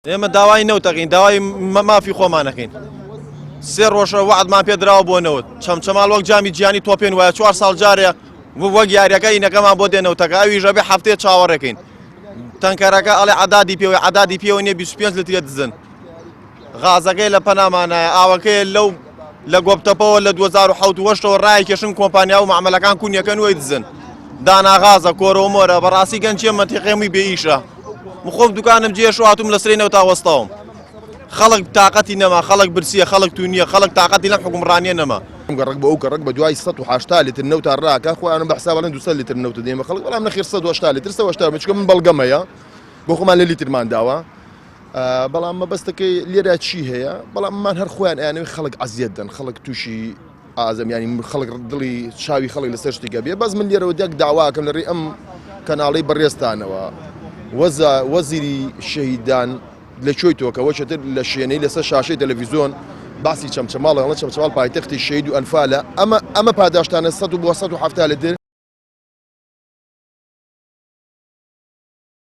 ئێمە داوای نەوتەکەین داوای مافی خۆمانەکەین سێ ڕۆژە وعدمان پێدراوە بۆ نەوت چەمچەماڵ وەک جامی جیانی تۆپێن وایە 4 ساڵ جارێ وەک یاریەکە ئینەکەمان بۆ دێنەوتەکە ئەویش ئەبێ هەفتەیە چاوەڕێکەین تەنکەرەکە ئەڵێ عەدادی پێوە نییە 25 لترە دزن غازەکەی لە پەنامانایە ئاوەکەی لە گۆبتەپەوە لە 2007 ڕای کێشن کۆمپانیا و معاملەکان کونیەکەن وەی دزن داناغازە کۆرۆمۆرە بەڕاستی گەنجێ مەنتیقێمی بێئیشە مخۆم دوکانم جێش و هاتووم لە سرەی نەوتا وەستاوم خەڵک تااقەتی نەما خەڵک برسیە خەڵک تونیە خەڵک تااقەتی لەم حکومڕانیە نەما گەڕک بە ئەو کەڕک بە دوای 180 لتر نەوتا ڕاکە خۆیانم بە حسابەڵێن 200 لتر نەوت دێمە خەڵک بەڵام نەخێر 180 لتر 180 چکە من بەڵگەمەیە بۆ خۆمان لە لیترمان داوە بەڵام مەبەستەکەی لێرە چی هەیە بەڵام من هەر خۆیان ئەیانەوەی خەڵک ئەزیەت دەن خەڵک تووشی ئازەمیانی خەڵک دڵی چاوی خەڵک لەسەر شتێکە بێ بەس من لێرەوە دێک داواکەم لەڕێی ئەم کەناڵی بەڕێستانەوە وەزیری شەهیدان لەکوێی تۆکەوە چێتر لە شوێنەی لەسەر شاشەی تەلەڤیزۆن باسی چەمچەماڵ چەمچەماڵ پایتەختی شەهید و ئەنفالە ئەمە پاداشتانە 100 بۆ 170 لتر